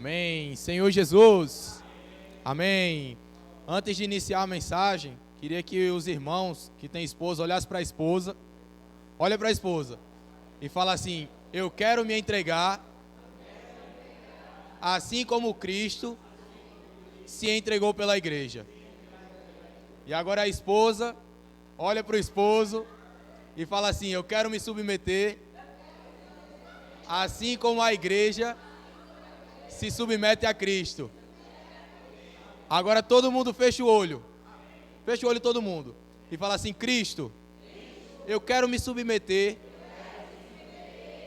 Amém. Senhor Jesus. Amém. Antes de iniciar a mensagem, queria que os irmãos que têm esposa olhassem para a esposa. Olha para a esposa e fala assim: eu quero me entregar assim como Cristo se entregou pela igreja. E agora a esposa olha para o esposo e fala assim: eu quero me submeter assim como a igreja se submete a Cristo. Agora todo mundo fecha o olho todo mundo e fala assim: Cristo, eu quero me submeter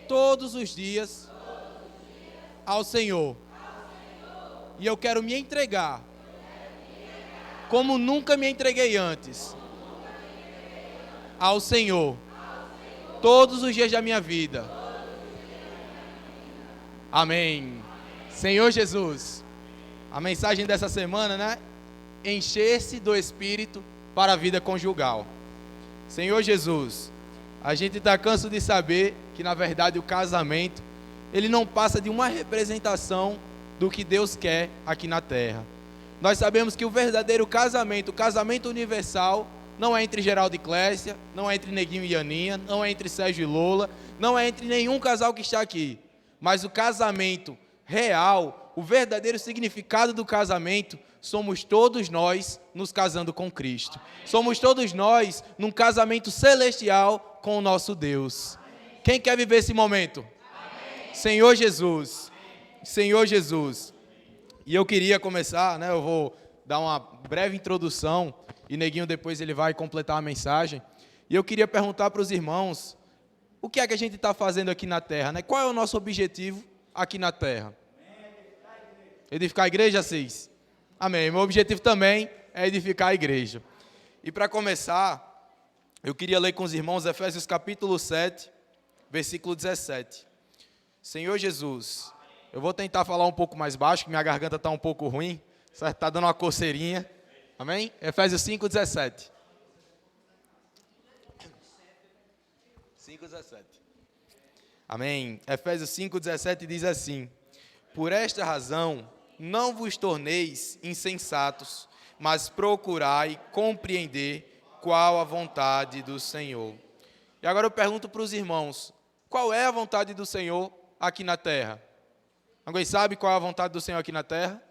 todos os dias ao Senhor. E eu quero me entregar como nunca me entreguei antes ao Senhor, todos os dias da minha vida. Amém. Senhor Jesus, a mensagem dessa semana, né? Encher-se do Espírito para a vida conjugal. Senhor Jesus, a gente está cansado de saber que, na verdade, o casamento, ele não passa de uma representação do que Deus quer aqui na terra. Nós sabemos que o verdadeiro casamento, o casamento universal, não é entre Geraldo e Clécia, não é entre Neguinho e Aninha, não é entre Sérgio e Lola, não é entre nenhum casal que está aqui. Mas o casamento real, o verdadeiro significado do casamento, somos todos nós nos casando com Cristo. Somos todos nós num casamento celestial com o nosso Deus. Quem quer viver esse momento? Senhor Jesus. Senhor Jesus. E eu queria começar, né? Eu vou dar uma breve introdução e Neguinho depois ele vai completar a mensagem. E eu queria perguntar para os irmãos, o que é que a gente está fazendo aqui na terra, né? Qual é o nosso objetivo aqui na terra? Edificar a igreja, Cis? Amém. Meu objetivo também é edificar a igreja. E para começar, eu queria ler com os irmãos Efésios capítulo 7, versículo 17. Senhor Jesus, eu vou tentar falar um pouco mais baixo, que minha garganta está um pouco ruim, está dando uma coceirinha. Amém? Efésios 5, 17. 5, 17. Amém? Efésios 5, 17 diz assim: por esta razão, não vos torneis insensatos, mas procurai compreender qual a vontade do Senhor. E agora eu pergunto para os irmãos, qual é a vontade do Senhor aqui na terra? Alguém sabe qual é a vontade do Senhor aqui na terra?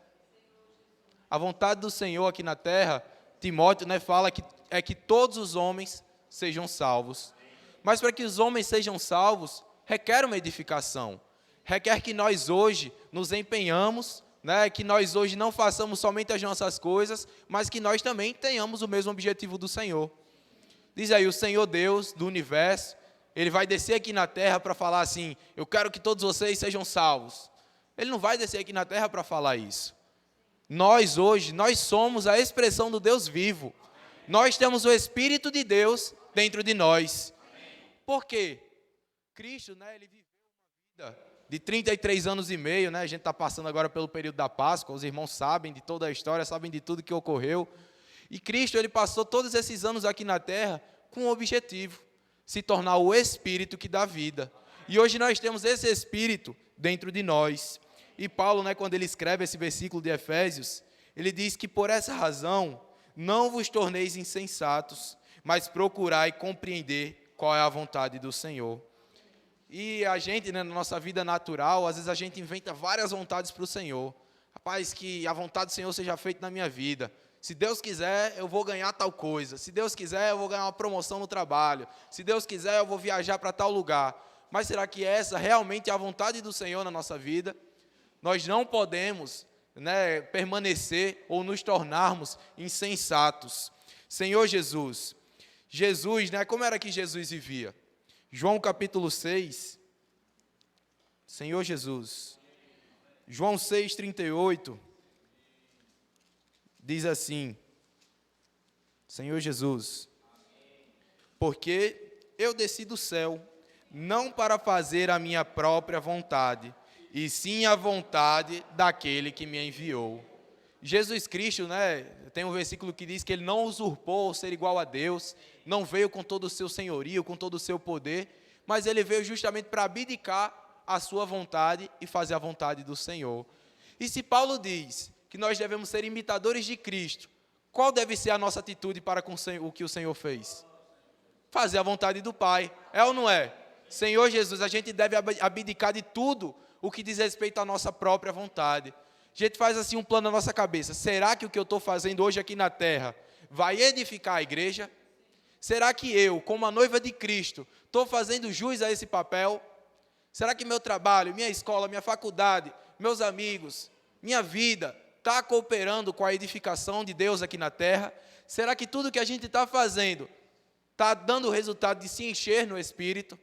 A vontade do Senhor aqui na terra, Timóteo, né, fala que é que todos os homens sejam salvos. Mas para que os homens sejam salvos, requer uma edificação. Requer que nós hoje nos empenhamos, né, que nós hoje não façamos somente as nossas coisas, mas que nós também tenhamos o mesmo objetivo do Senhor. Diz aí, o Senhor Deus do universo, Ele vai descer aqui na terra para falar assim: eu quero que todos vocês sejam salvos. Ele não vai descer aqui na terra para falar isso. Nós hoje, nós somos a expressão do Deus vivo. Nós temos o Espírito de Deus dentro de nós. Por quê? Cristo, né, Ele viveu uma vida de 33 anos e meio, né? A gente está passando agora pelo período da Páscoa, os irmãos sabem de toda a história, sabem de tudo que ocorreu. E Cristo, Ele passou todos esses anos aqui na terra com um objetivo: se tornar o Espírito que dá vida. E hoje nós temos esse Espírito dentro de nós. E Paulo, né, quando ele escreve esse versículo de Efésios, ele diz que por essa razão, não vos torneis insensatos, mas procurai compreender qual é a vontade do Senhor. E a gente, né, na nossa vida natural, às vezes a gente inventa várias vontades para o Senhor. Rapaz, que a vontade do Senhor seja feita na minha vida. Se Deus quiser, eu vou ganhar tal coisa. Se Deus quiser, eu vou ganhar uma promoção no trabalho. Se Deus quiser, eu vou viajar para tal lugar. Mas será que essa realmente é a vontade do Senhor na nossa vida? Nós não podemos, né, permanecer ou nos tornarmos insensatos. Senhor Jesus, né, como era que Jesus vivia? João capítulo 6, Senhor Jesus, João 6, 38, diz assim: Senhor Jesus, porque eu desci do céu, não para fazer a minha própria vontade, e sim a vontade daquele que me enviou. Jesus Cristo, né, tem um versículo que diz que Ele não usurpou ser igual a Deus, não veio com todo o seu senhorio, com todo o seu poder, mas Ele veio justamente para abdicar a sua vontade e fazer a vontade do Senhor. E se Paulo diz que nós devemos ser imitadores de Cristo, qual deve ser a nossa atitude para com o que o Senhor fez? Fazer a vontade do Pai, é ou não é? Senhor Jesus, a gente deve abdicar de tudo o que diz respeito à nossa própria vontade. A gente faz assim um plano na nossa cabeça, será que o que eu estou fazendo hoje aqui na terra vai edificar a igreja? Será que eu, como a noiva de Cristo, estou fazendo jus a esse papel? Será que meu trabalho, minha escola, minha faculdade, meus amigos, minha vida, está cooperando com a edificação de Deus aqui na terra? Será que tudo que a gente está fazendo está dando o resultado de se encher no Espírito?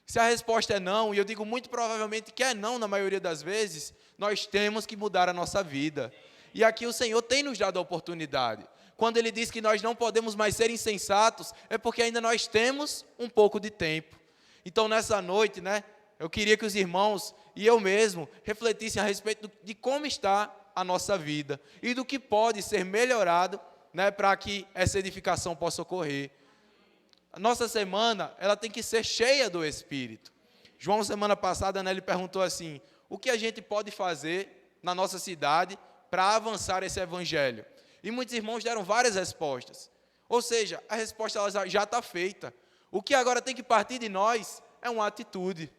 Se a resposta é não, e eu digo muito provavelmente que é não na maioria das vezes, nós temos que mudar a nossa vida. E aqui o Senhor tem nos dado a oportunidade. Quando Ele diz que nós não podemos mais ser insensatos, é porque ainda nós temos um pouco de tempo. Então, nessa noite, eu queria que os irmãos e eu mesmo refletissem a respeito de como está a nossa vida e do que pode ser melhorado, para que essa edificação possa ocorrer. A nossa semana, ela tem que ser cheia do Espírito. João, semana passada, ele perguntou assim, o que a gente pode fazer na nossa cidade para avançar esse evangelho? E muitos irmãos deram várias respostas. Ou seja, a resposta ela já está feita. O que agora tem que partir de nós é uma atitude.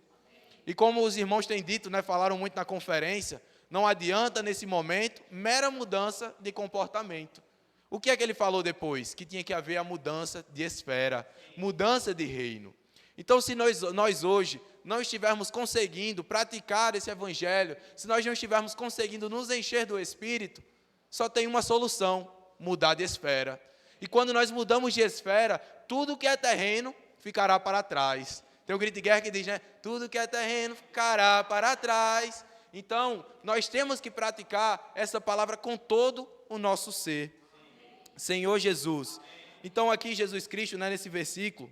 E como os irmãos têm dito, falaram muito na conferência, não adianta nesse momento mera mudança de comportamento. O que é que ele falou depois? Que tinha que haver a mudança de esfera, mudança de reino. Então, se nós hoje não estivermos conseguindo praticar esse evangelho, se nós não estivermos conseguindo nos encher do Espírito, só tem uma solução, mudar de esfera. E quando nós mudamos de esfera, tudo que é terreno ficará para trás. Tem um grito de guerra que diz, tudo que é terreno ficará para trás. Então, nós temos que praticar essa palavra com todo o nosso ser. Senhor Jesus. Então, aqui Jesus Cristo, nesse versículo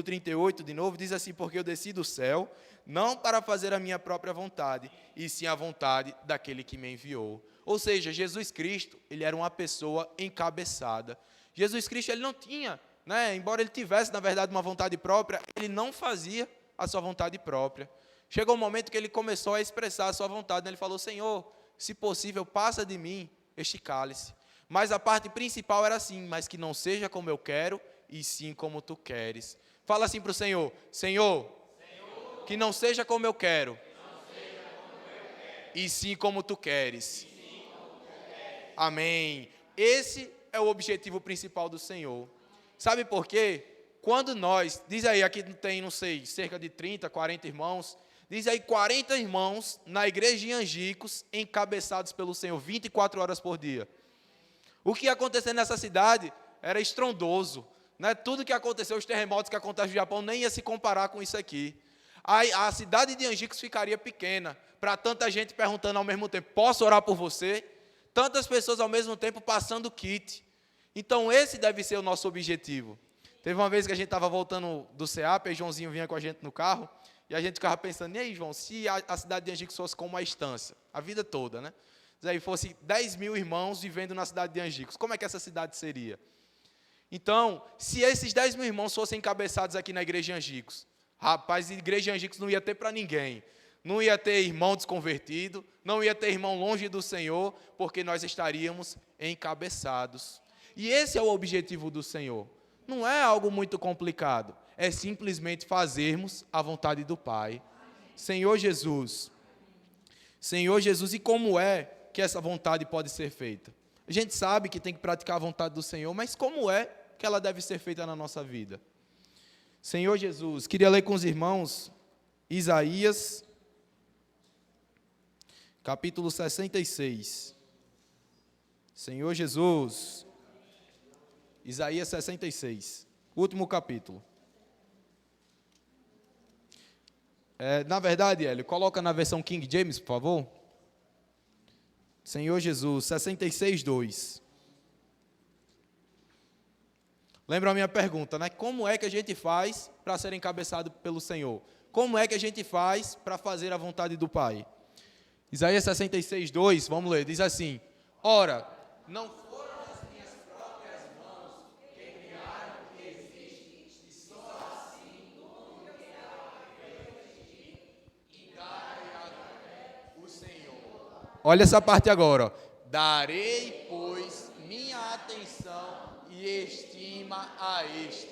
38 de novo, diz assim, porque eu desci do céu, não para fazer a minha própria vontade, e sim a vontade daquele que me enviou. Ou seja, Jesus Cristo, ele era uma pessoa encabeçada. Jesus Cristo, ele não tinha, embora ele tivesse, na verdade, uma vontade própria, ele não fazia a sua vontade própria. Chegou um momento que ele começou a expressar a sua vontade, ele falou, Senhor, se possível, passa de mim este cálice. Mas a parte principal era assim, mas que não seja como eu quero, e sim como tu queres. Fala assim para o Senhor, Senhor, que não seja como eu quero, e sim como tu queres. Amém. Esse é o objetivo principal do Senhor. Sabe por quê? Quando nós, diz aí, aqui tem, não sei, cerca de 30, 40 irmãos, diz aí 40 irmãos na igreja de Angicos, encabeçados pelo Senhor, 24 horas por dia. O que ia acontecer nessa cidade era estrondoso. Tudo que aconteceu, os terremotos que acontecem no Japão, nem ia se comparar com isso aqui. A cidade de Angicos ficaria pequena, para tanta gente perguntando ao mesmo tempo, posso orar por você? Tantas pessoas ao mesmo tempo passando kit. Então esse deve ser o nosso objetivo. Teve uma vez que a gente estava voltando do CEAP, e Joãozinho vinha com a gente no carro, e a gente ficava pensando, e aí João, se a cidade de Angicos fosse como uma estância, a vida toda, se aí fosse 10 mil irmãos vivendo na cidade de Angicos, como é que essa cidade seria? Então, se esses 10 mil irmãos fossem encabeçados aqui na igreja de Angicos, rapaz, a igreja de Angicos não ia ter para ninguém. Não ia ter irmão desconvertido, não ia ter irmão longe do Senhor, porque nós estaríamos encabeçados. E esse é o objetivo do Senhor. Não é algo muito complicado, é simplesmente fazermos a vontade do Pai. Senhor Jesus, e como é que essa vontade pode ser feita? A gente sabe que tem que praticar a vontade do Senhor, mas como é que ela deve ser feita na nossa vida? Senhor Jesus, queria ler com os irmãos Isaías, capítulo 66. Senhor Jesus, Isaías 66, último capítulo. Na verdade, Hélio, coloca na versão King James, por favor. Senhor Jesus, 66, 2. Lembra a minha pergunta, Como é que a gente faz para ser encabeçado pelo Senhor? Como é que a gente faz para fazer a vontade do Pai? Isaías 66, 2, vamos ler, diz assim, ora, não foram as minhas próprias mãos que criaram o que existe, e só assim tudo que ela fez existir, indaga o Senhor. Olha essa parte agora, ó. Darei, pois, minha atenção e estima a este,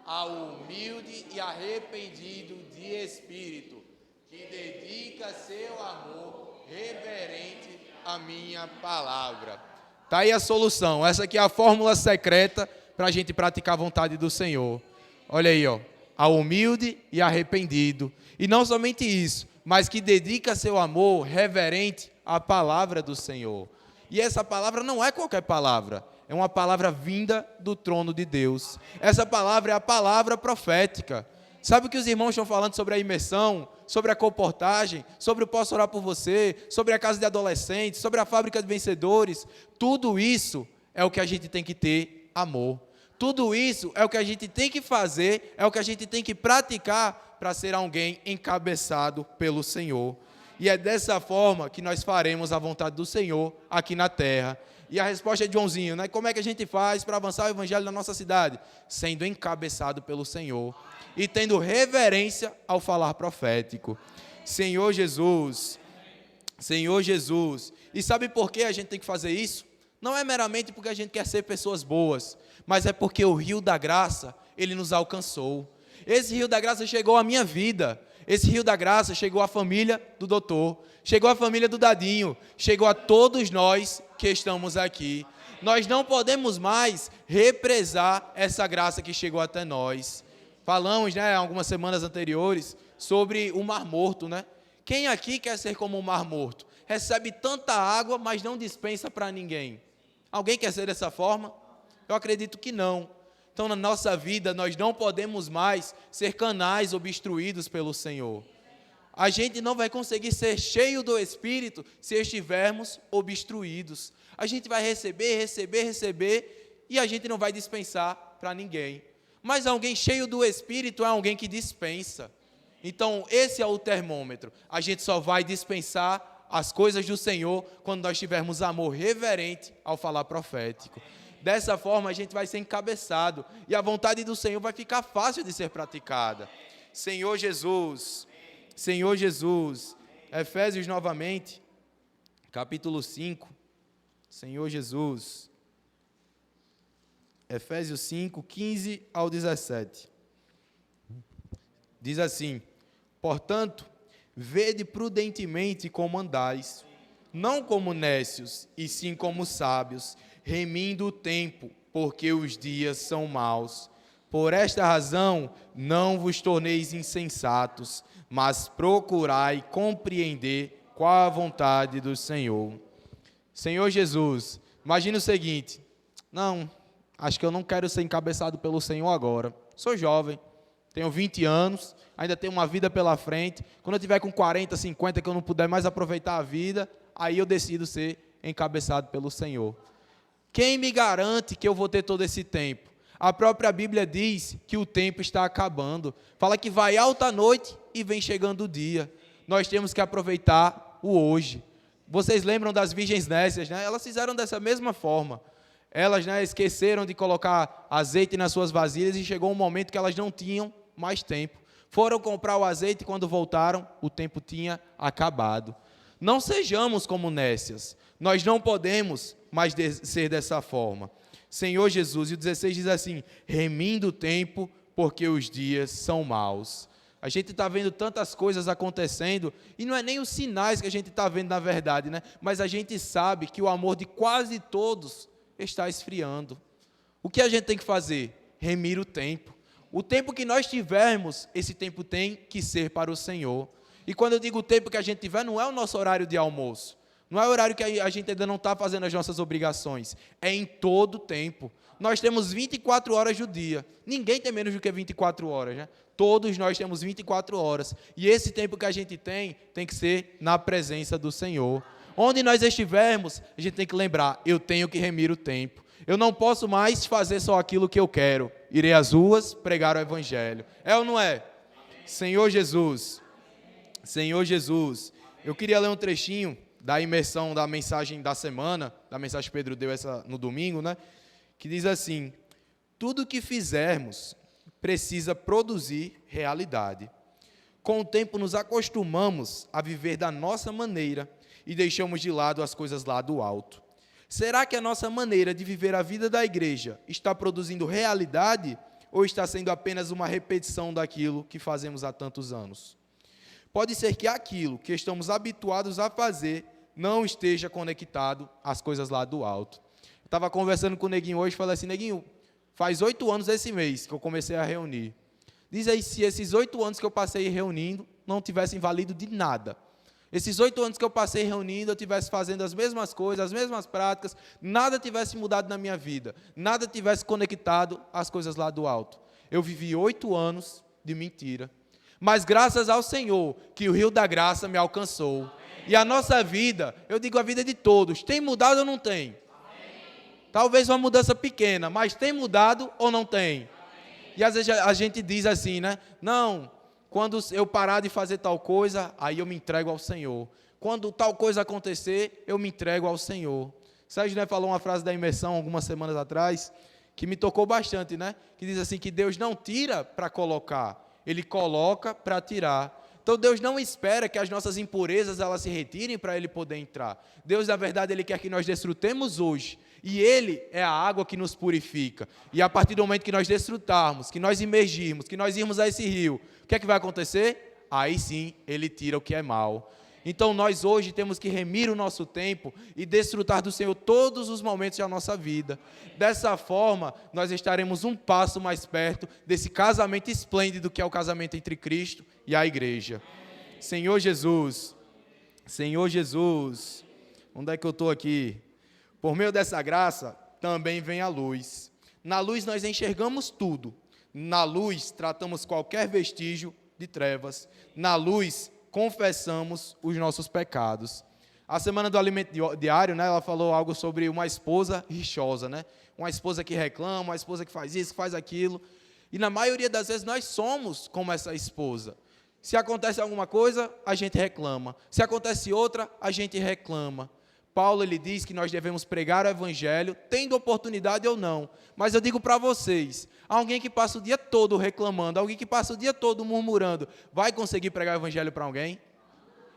ao humilde e arrependido de espírito, que dedica seu amor reverente à minha palavra. Está aí a solução. Essa aqui é a fórmula secreta para a gente praticar a vontade do Senhor. Olha aí, ó. Ao humilde e arrependido. E não somente isso, mas que dedica seu amor reverente à palavra do Senhor. E essa palavra não é qualquer palavra. É uma palavra vinda do trono de Deus. Essa palavra é a palavra profética. Sabe o que os irmãos estão falando sobre a imersão, sobre a comportagem, sobre o Posso Orar por Você, sobre a casa de adolescentes, sobre a fábrica de vencedores? Tudo isso é o que a gente tem que ter amor. Tudo isso é o que a gente tem que fazer, é o que a gente tem que praticar para ser alguém encabeçado pelo Senhor. E é dessa forma que nós faremos a vontade do Senhor aqui na terra. E a resposta é de Joãozinho, né? Como é que a gente faz para avançar o evangelho na nossa cidade? Sendo encabeçado pelo Senhor e tendo reverência ao falar profético. Senhor Jesus, Senhor Jesus. E sabe por que a gente tem que fazer isso? Não é meramente porque a gente quer ser pessoas boas, mas é porque o rio da graça, ele nos alcançou. Esse rio da graça chegou à minha vida. Esse rio da graça chegou à família do doutor, chegou à família do Dadinho, chegou a todos nós que estamos aqui. Nós não podemos mais represar essa graça que chegou até nós. Falamos, né, algumas semanas anteriores, sobre o Mar Morto, né? Quem aqui quer ser como o Mar Morto? Recebe tanta água, mas não dispensa para ninguém. Alguém quer ser dessa forma? Eu acredito que não. Então, na nossa vida, nós não podemos mais ser canais obstruídos pelo Senhor. A gente não vai conseguir ser cheio do Espírito se estivermos obstruídos. A gente vai receber e a gente não vai dispensar para ninguém. Mas alguém cheio do Espírito é alguém que dispensa. Então, esse é o termômetro. A gente só vai dispensar as coisas do Senhor quando nós tivermos amor reverente ao falar profético. Dessa forma, a gente vai ser encabeçado e a vontade do Senhor vai ficar fácil de ser praticada. Senhor Jesus, Efésios novamente, capítulo 5, Senhor Jesus, Efésios 5, 15 ao 17. Diz assim: portanto, vede prudentemente como andais, não como nécios, e sim como sábios, remindo o tempo, porque os dias são maus. Por esta razão, não vos torneis insensatos, mas procurai compreender qual a vontade do Senhor. Senhor Jesus, imagine o seguinte: não, acho que eu não quero ser encabeçado pelo Senhor agora. Sou jovem, tenho 20 anos, ainda tenho uma vida pela frente. Quando eu tiver com 40, 50, que eu não puder mais aproveitar a vida, aí eu decido ser encabeçado pelo Senhor. Quem me garante que eu vou ter todo esse tempo? A própria Bíblia diz que o tempo está acabando. Fala que vai alta a noite e vem chegando o dia. Nós temos que aproveitar o hoje. Vocês lembram das virgens nécias, né? Elas fizeram dessa mesma forma. Elas, né, esqueceram de colocar azeite nas suas vasilhas e chegou um momento que elas não tinham mais tempo. Foram comprar o azeite e quando voltaram, o tempo tinha acabado. Não sejamos como nécias. Nós não podemos mais ser dessa forma. Senhor Jesus, e o 16 diz assim: remindo o tempo, porque os dias são maus. A gente está vendo tantas coisas acontecendo, e não é nem os sinais que a gente está vendo na verdade, né? Mas a gente sabe que o amor de quase todos está esfriando. O que a gente tem que fazer? Remir o tempo. O tempo que nós tivermos, esse tempo tem que ser para o Senhor. E quando eu digo o tempo que a gente tiver, não é o nosso horário de almoço. Não é o horário que a gente ainda não está fazendo as nossas obrigações. É em todo o tempo. Nós temos 24 horas do dia. Ninguém tem menos do que 24 horas, né? Todos nós temos 24 horas. E esse tempo que a gente tem que ser na presença do Senhor. Onde nós estivermos, a gente tem que lembrar: eu tenho que remir o tempo. Eu não posso mais fazer só aquilo que eu quero. Irei às ruas pregar o Evangelho. É ou não é? Senhor Jesus, eu queria ler um trechinho da imersão da mensagem da semana, da mensagem que Pedro deu no domingo, né? Que diz assim: tudo que fizermos precisa produzir realidade. Com o tempo nos acostumamos a viver da nossa maneira e deixamos de lado as coisas lá do alto. Será que a nossa maneira de viver a vida da igreja está produzindo realidade ou está sendo apenas uma repetição daquilo que fazemos há tantos anos? Pode ser que aquilo que estamos habituados a fazer não esteja conectado às coisas lá do alto. Eu estava conversando com o Neguinho hoje e falei assim: Neguinho, faz 8 anos esse mês que eu comecei a reunir. Diz aí se esses 8 anos que eu passei reunindo não tivessem valido de nada. Esses 8 anos que eu passei reunindo, eu estivesse fazendo as mesmas coisas, as mesmas práticas, nada tivesse mudado na minha vida, nada tivesse conectado às coisas lá do alto. Eu vivi 8 anos de mentira. Mas graças ao Senhor, que o rio da graça me alcançou. Amém. E a nossa vida, eu digo a vida de todos, tem mudado ou não tem? Amém. Talvez uma mudança pequena, mas tem mudado ou não tem? Amém. E às vezes a gente diz assim, né? Não, quando eu parar de fazer tal coisa, aí eu me entrego ao Senhor. Quando tal coisa acontecer, eu me entrego ao Senhor. Sérgio, né, falou uma frase da imersão algumas semanas atrás, que me tocou bastante, né? Que diz assim, que Deus não tira para colocar, Ele coloca para tirar. Então Deus não espera que as nossas impurezas elas se retirem para Ele poder entrar. Deus, na verdade, Ele quer que nós desfrutemos hoje. E Ele é a água que nos purifica. E a partir do momento que nós desfrutarmos, que nós imergirmos, que nós irmos a esse rio, o que é que vai acontecer? Aí sim, Ele tira o que é mal. Então nós hoje temos que remir o nosso tempo e desfrutar do Senhor todos os momentos da nossa vida. Dessa forma, nós estaremos um passo mais perto desse casamento esplêndido que é o casamento entre Cristo e a igreja. Senhor Jesus, onde é que eu estou aqui? Por meio dessa graça, também vem a luz. Na luz nós enxergamos tudo. Na luz tratamos qualquer vestígio de trevas. Na luz confessamos os nossos pecados. A semana do alimento diário, né, ela falou algo sobre uma esposa rixosa, né? Uma esposa que reclama, uma esposa que faz isso, que faz aquilo. E na maioria das vezes nós somos como essa esposa. Se acontece alguma coisa, a gente reclama. Se acontece outra, a gente reclama. Paulo, ele diz que nós devemos pregar o evangelho, tendo oportunidade ou não. Mas eu digo para vocês, alguém que passa o dia todo reclamando, alguém que passa o dia todo murmurando, vai conseguir pregar o evangelho para alguém?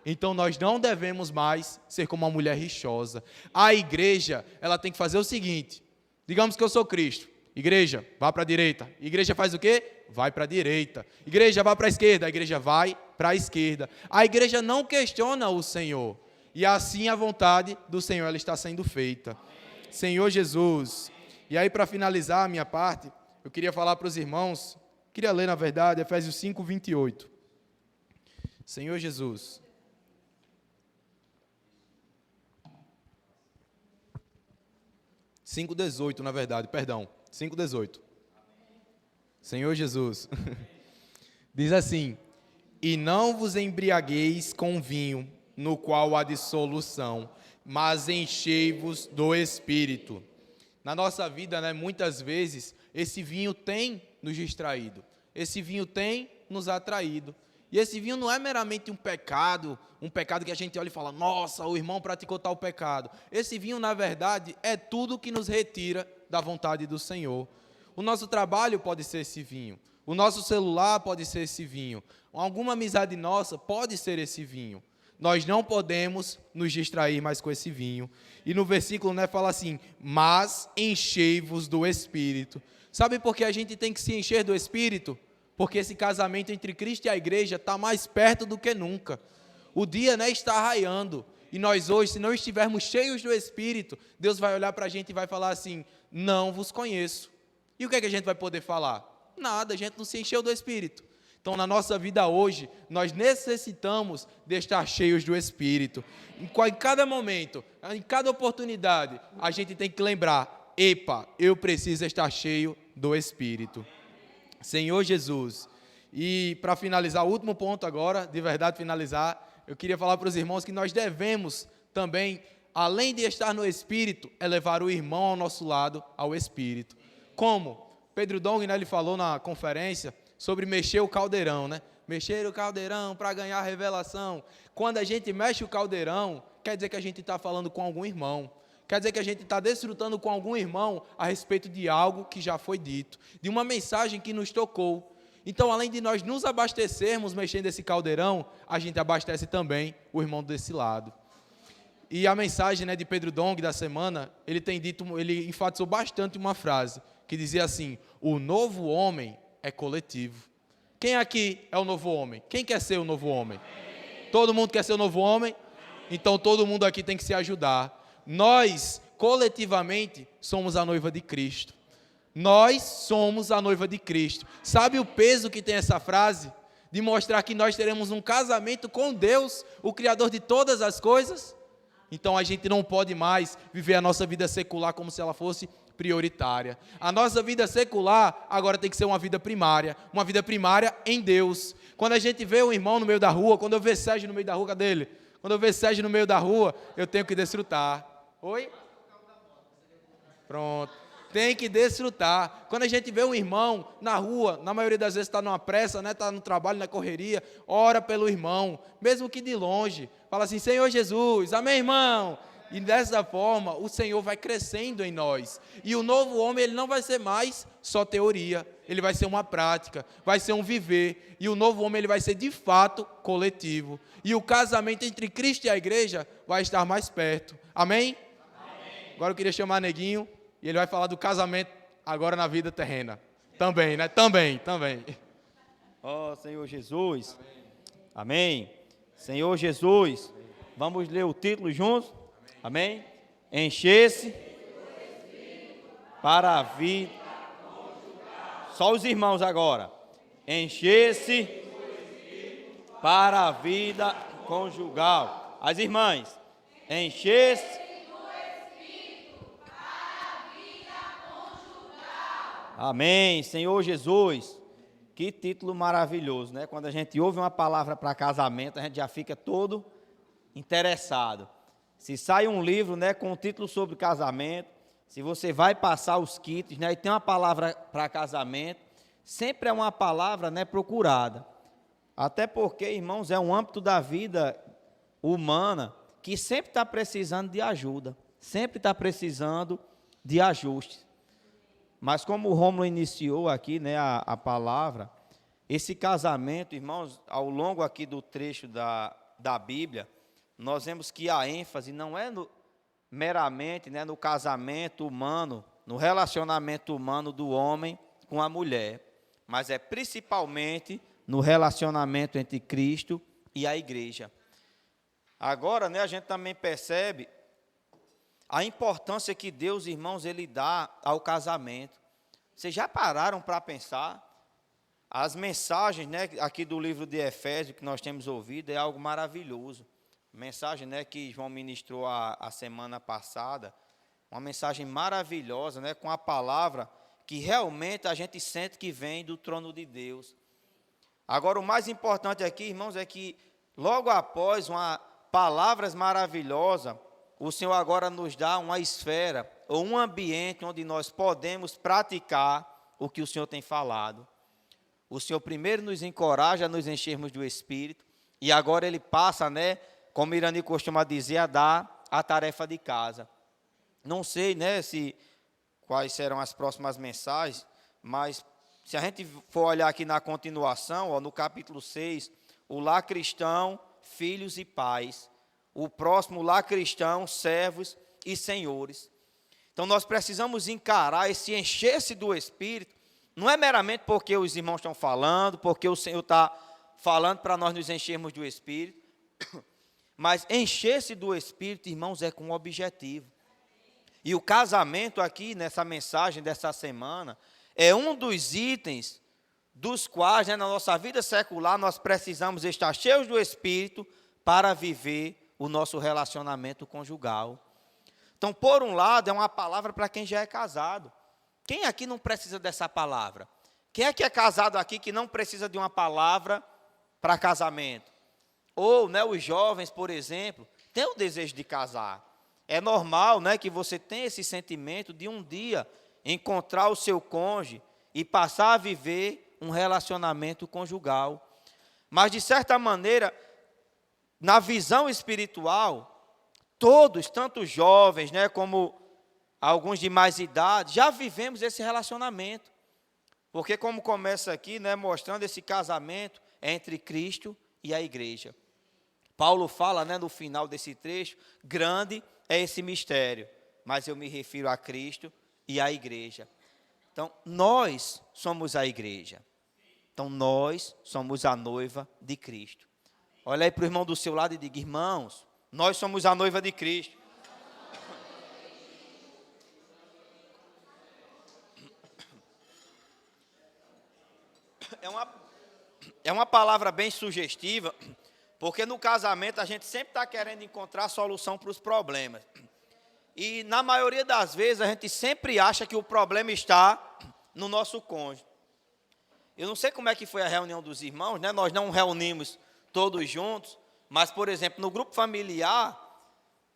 Então nós não devemos mais ser como uma mulher rixosa. A igreja, ela tem que fazer o seguinte, digamos que eu sou Cristo, igreja, vá para a direita. Igreja faz o quê? Vai para a direita. Igreja, vai para a esquerda. A igreja vai para a esquerda. A igreja não questiona o Senhor. E assim a vontade do Senhor ela está sendo feita. Amém. Senhor Jesus. E aí, para finalizar a minha parte, eu queria falar para os irmãos, queria ler, na verdade, Efésios 5, 28. Senhor Jesus. Cinco 18, na verdade, perdão. 5:18. Senhor Jesus. Diz assim: e não vos embriagueis com vinho, no qual há dissolução, mas enchei-vos do Espírito. Na nossa vida, né, muitas vezes, esse vinho tem nos distraído, esse vinho tem nos atraído. E esse vinho não é meramente um pecado que a gente olha e fala, nossa, o irmão praticou tal pecado. Esse vinho, na verdade, é tudo que nos retira da vontade do Senhor. O nosso trabalho pode ser esse vinho, o nosso celular pode ser esse vinho, alguma amizade nossa pode ser esse vinho. Nós não podemos nos distrair mais com esse vinho. E no versículo, né, fala assim, mas enchei-vos do Espírito. Sabe por que a gente tem que se encher do Espírito? Porque esse casamento entre Cristo e a igreja está mais perto do que nunca. O dia, né, está raiando. E nós hoje, se não estivermos cheios do Espírito, Deus vai olhar para a gente e vai falar assim, não vos conheço. E o que é que a gente vai poder falar? Nada, a gente não se encheu do Espírito. Então, na nossa vida hoje, nós necessitamos de estar cheios do Espírito. Em cada momento, em cada oportunidade, a gente tem que lembrar, epa, eu preciso estar cheio do Espírito. Senhor Jesus. E para finalizar, o último ponto agora, de verdade finalizar, eu queria falar para os irmãos que nós devemos também, além de estar no Espírito, levar o irmão ao nosso lado, ao Espírito. Como? Pedro Dong, né, ele falou na conferência sobre mexer o caldeirão, né? Mexer o caldeirão para ganhar revelação. Quando a gente mexe o caldeirão, quer dizer que a gente está falando com algum irmão. Quer dizer que a gente está desfrutando com algum irmão a respeito de algo que já foi dito, de uma mensagem que nos tocou. Então, além de nós nos abastecermos mexendo esse caldeirão, a gente abastece também o irmão desse lado. E a mensagem, né, de Pedro Dong da semana, ele enfatizou bastante uma frase que dizia assim: o novo homem é coletivo. Quem aqui é o novo homem? Quem quer ser o novo homem? Todo mundo quer ser o novo homem? Então todo mundo aqui tem que se ajudar. Nós, coletivamente, somos a noiva de Cristo. Nós somos a noiva de Cristo. Sabe o peso que tem essa frase? De mostrar que nós teremos um casamento com Deus, o Criador de todas as coisas. Então a gente não pode mais viver a nossa vida secular como se ela fosse prioritária. A nossa vida secular agora tem que ser uma vida primária em Deus. Quando a gente vê um irmão no meio da rua, quando eu vejo Sérgio no meio da rua, cadê ele? Quando eu vejo Sérgio no meio da rua, eu tenho que desfrutar. Oi? Pronto. Tem que desfrutar. Quando a gente vê um irmão na rua, na maioria das vezes está numa pressa, né? Está no trabalho, na correria, ora pelo irmão, mesmo que de longe. Fala assim: Senhor Jesus, amém, irmão? E dessa forma, o Senhor vai crescendo em nós. E o novo homem, ele não vai ser mais só teoria. Ele vai ser uma prática, vai ser um viver. E o novo homem, ele vai ser de fato coletivo. E o casamento entre Cristo e a igreja vai estar mais perto. Amém? Amém. Agora eu queria chamar Neguinho. E ele vai falar do casamento agora na vida terrena. Também, né? Também. Ó Senhor Jesus. Amém. Senhor Jesus. Vamos ler o título juntos? Amém. Encher-se para a vida. Só os irmãos agora. Encher-se para a vida conjugal. As irmãs. Encher-se. Amém, Senhor Jesus. Que título maravilhoso, né? Quando a gente ouve uma palavra para casamento, a gente já fica todo interessado. Se sai um livro, né, com um título sobre casamento, se você vai passar os kits, né, e tem uma palavra para casamento, sempre é uma palavra, né, procurada. Até porque, irmãos, é um âmbito da vida humana que sempre está precisando de ajuda, sempre está precisando de ajustes. Mas como o Rômulo iniciou aqui, né, a palavra, esse casamento, irmãos, ao longo aqui do trecho da Bíblia, nós vemos que a ênfase não é meramente, né, no casamento humano, no relacionamento humano do homem com a mulher, mas é principalmente no relacionamento entre Cristo e a igreja. Agora, né, a gente também percebe a importância que Deus, irmãos, Ele dá ao casamento. Vocês já pararam para pensar? As mensagens, né, aqui do livro de Efésios que nós temos ouvido é algo maravilhoso. Mensagem, né, que João ministrou a semana passada, uma mensagem maravilhosa, né, com a palavra que realmente a gente sente que vem do trono de Deus. Agora, o mais importante aqui, irmãos, é que logo após uma palavras maravilhosa, o Senhor agora nos dá uma esfera, ou um ambiente onde nós podemos praticar o que o Senhor tem falado. O Senhor primeiro nos encoraja a nos enchermos do Espírito, e agora Ele passa, né, como Irani costuma dizer, a dar a tarefa de casa. Não sei, né, quais serão as próximas mensagens, mas se a gente for olhar aqui na continuação, ó, no capítulo 6, o lar cristão, filhos e pais. O próximo, lar cristão, servos e senhores. Então nós precisamos encarar esse encher-se do Espírito, não é meramente porque os irmãos estão falando, porque o Senhor está falando para nós nos enchermos do Espírito, mas encher-se do Espírito, irmãos, é com um objetivo. E o casamento aqui, nessa mensagem dessa semana, é um dos itens dos quais, né, na nossa vida secular, nós precisamos estar cheios do Espírito para viver o nosso relacionamento conjugal. Então, por um lado, é uma palavra para quem já é casado. Quem aqui não precisa dessa palavra? Quem é que é casado aqui que não precisa de uma palavra para casamento? Ou, né, os jovens, por exemplo, têm o desejo de casar. É normal, né, que você tenha esse sentimento de um dia encontrar o seu cônjuge e passar a viver um relacionamento conjugal. Mas, de certa maneira, na visão espiritual, todos, tanto jovens, né, como alguns de mais idade, já vivemos esse relacionamento. Porque como começa aqui, né, mostrando esse casamento entre Cristo e a igreja. Paulo fala, né, no final desse trecho, grande é esse mistério, mas eu me refiro a Cristo e à igreja. Então, nós somos a igreja. Então, nós somos a noiva de Cristo. Olha aí para o irmão do seu lado e diga, irmãos, nós somos a noiva de Cristo. É uma palavra bem sugestiva, porque no casamento a gente sempre está querendo encontrar solução para os problemas. E na maioria das vezes a gente sempre acha que o problema está no nosso cônjuge. Eu não sei como é que foi a reunião dos irmãos, né? Nós não reunimos todos juntos, mas, por exemplo, no grupo familiar,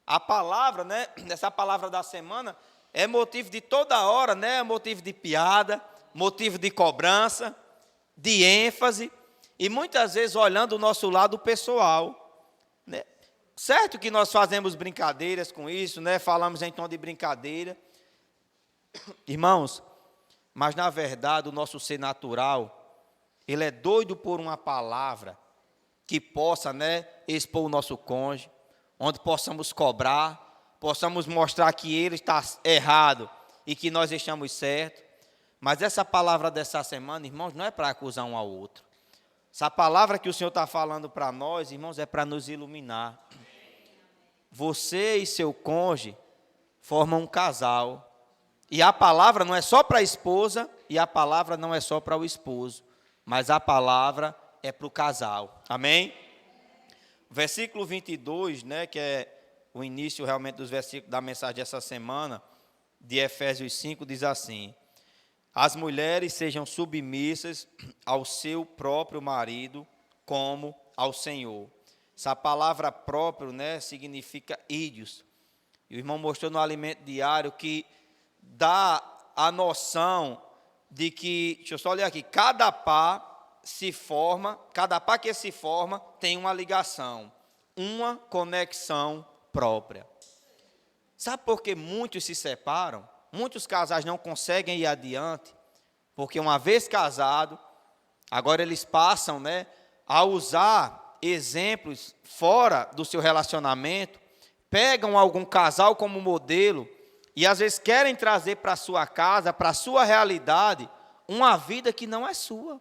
a palavra, né? Essa palavra da semana é motivo de toda hora, né? É motivo de piada, motivo de cobrança, de ênfase, e muitas vezes olhando o nosso lado pessoal, né? Certo que nós fazemos brincadeiras com isso, né? Falamos em tom de brincadeira. Irmãos, mas na verdade o nosso ser natural, ele é doido por uma palavra que possa, né, expor o nosso cônjuge, onde possamos cobrar, possamos mostrar que ele está errado e que nós estamos certos. Mas essa palavra dessa semana, irmãos, não é para acusar um ao outro. Essa palavra que o Senhor está falando para nós, irmãos, é para nos iluminar. Você e seu cônjuge formam um casal. E a palavra não é só para a esposa e a palavra não é só para o esposo, mas a palavra é para o casal. Amém? Versículo 22, né, que é o início realmente dos versículos da mensagem dessa semana, de Efésios 5, diz assim: as mulheres sejam submissas ao seu próprio marido, como ao Senhor. Essa palavra próprio, né, significa ídios. E o irmão mostrou no alimento diário que dá a noção de que, deixa eu só ler aqui, cada par que se forma tem uma ligação, uma conexão própria. Sabe por que muitos se separam? Muitos casais não conseguem ir adiante, porque uma vez casado, agora eles passam, né, a usar exemplos fora do seu relacionamento, pegam algum casal como modelo e às vezes querem trazer para a sua casa, para a sua realidade, uma vida que não é sua.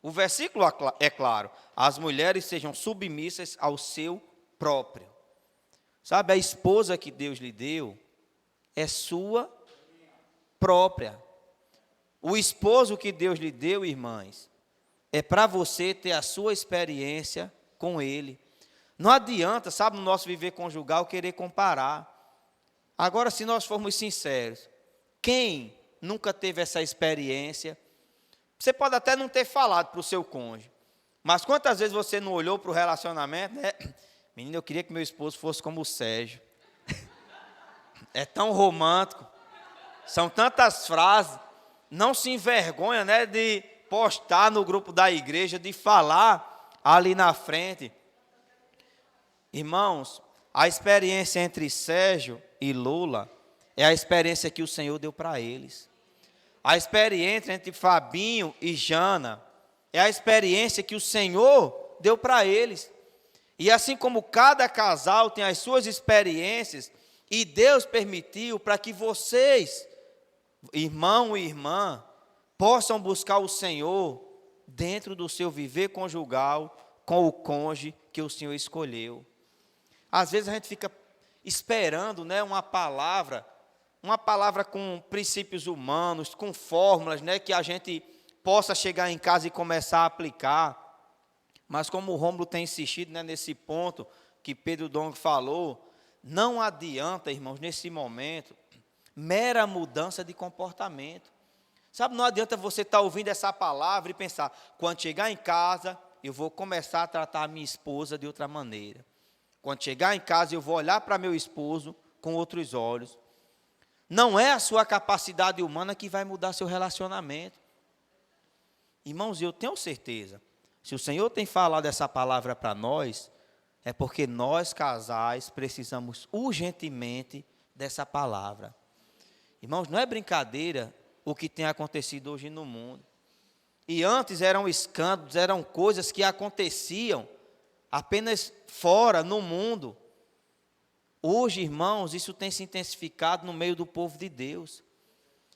O versículo é claro, as mulheres sejam submissas ao seu próprio. Sabe, a esposa que Deus lhe deu é sua própria. O esposo que Deus lhe deu, irmãs, é para você ter a sua experiência com ele. Não adianta, sabe, no nosso viver conjugal, querer comparar. Agora, se nós formos sinceros, quem nunca teve essa experiência? Você pode até não ter falado para o seu cônjuge, mas quantas vezes você não olhou para o relacionamento, né? Menino, eu queria que meu esposo fosse como o Sérgio. É tão romântico, são tantas frases, não se envergonha, né, de postar no grupo da igreja, de falar ali na frente. Irmãos, a experiência entre Sérgio e Lula é a experiência que o Senhor deu para eles. A experiência entre Fabinho e Jana é a experiência que o Senhor deu para eles. E assim como cada casal tem as suas experiências, e Deus permitiu para que vocês, irmão e irmã, possam buscar o Senhor dentro do seu viver conjugal com o cônjuge que o Senhor escolheu. Às vezes a gente fica esperando, né, uma palavra com princípios humanos, com fórmulas, né, que a gente possa chegar em casa e começar a aplicar. Mas como o Rômulo tem insistido, né, nesse ponto que Pedro Dong falou, não adianta, irmãos, nesse momento, mera mudança de comportamento. Sabe, não adianta você estar ouvindo essa palavra e pensar, quando chegar em casa, eu vou começar a tratar a minha esposa de outra maneira. Quando chegar em casa, eu vou olhar para meu esposo com outros olhos. Não é a sua capacidade humana que vai mudar seu relacionamento. Irmãos, eu tenho certeza, se o Senhor tem falado essa palavra para nós, é porque nós, casais, precisamos urgentemente dessa palavra. Irmãos, não é brincadeira o que tem acontecido hoje no mundo. E antes eram escândalos, eram coisas que aconteciam apenas fora, no mundo. Hoje, irmãos, isso tem se intensificado no meio do povo de Deus.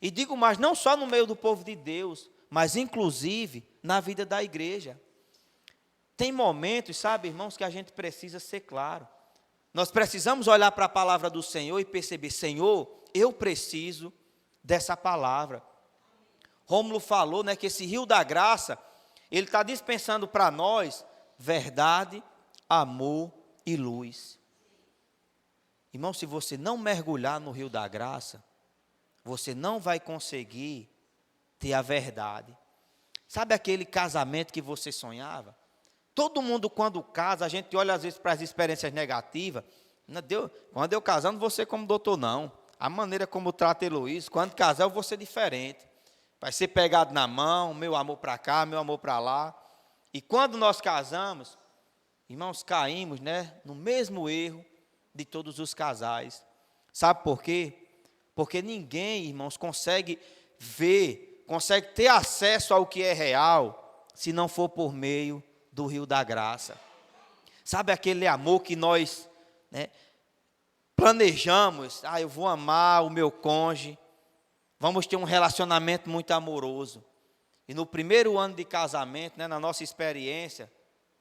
E digo mais, não só no meio do povo de Deus, mas inclusive na vida da igreja. Tem momentos, sabe, irmãos, que a gente precisa ser claro. Nós precisamos olhar para a palavra do Senhor e perceber, Senhor, eu preciso dessa palavra. Rômulo falou, né, que esse rio da graça, ele está dispensando para nós verdade, amor e luz. Irmão, se você não mergulhar no rio da graça, você não vai conseguir ter a verdade. Sabe aquele casamento que você sonhava? Todo mundo, quando casa, a gente olha às vezes para as experiências negativas. Quando eu casar, não vou ser como doutor, não. A maneira como trata Heloísa, quando casar, eu vou ser diferente. Vai ser pegado na mão, meu amor para cá, meu amor para lá. E quando nós casamos, irmãos, caímos, né, no mesmo erro de todos os casais. Sabe por quê? Porque ninguém, irmãos, consegue ver, consegue ter acesso ao que é real, se não for por meio do rio da graça. Sabe aquele amor que nós, né, planejamos? Eu vou amar o meu cônjuge, vamos ter um relacionamento muito amoroso. E no primeiro ano de casamento, né, na nossa experiência,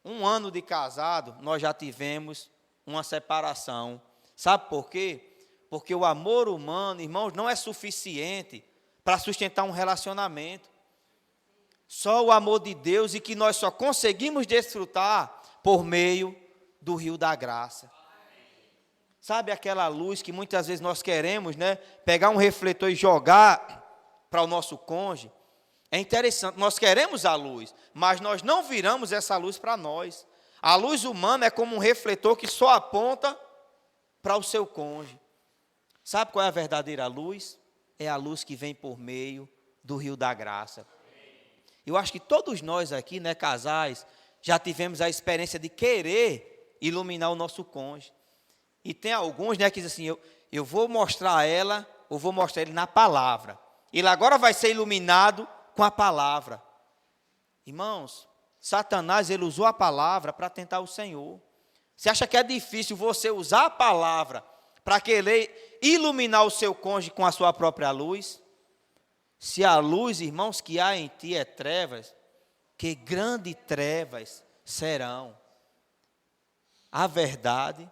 1 ano de casado, nós já tivemos uma separação. Sabe por quê? Porque o amor humano, irmãos, não é suficiente para sustentar um relacionamento. Só o amor de Deus, e que nós só conseguimos desfrutar por meio do rio da graça. Sabe aquela luz que muitas vezes nós queremos, né, pegar um refletor e jogar para o nosso cônjuge? É interessante, nós queremos a luz, mas nós não viramos essa luz para nós. A luz humana é como um refletor que só aponta para o seu cônjuge. Sabe qual é a verdadeira luz? É a luz que vem por meio do rio da graça. Eu acho que todos nós aqui, né, casais, já tivemos a experiência de querer iluminar o nosso cônjuge. E tem alguns, né, que dizem assim, eu vou mostrar a ela, ou vou mostrar ele na palavra. Ele agora vai ser iluminado com a palavra. Irmãos, Satanás, ele usou a palavra para tentar o Senhor. Você acha que é difícil você usar a palavra para querer iluminar o seu cônjuge com a sua própria luz? Se a luz, irmãos, que há em ti é trevas, que grandes trevas serão. A verdade,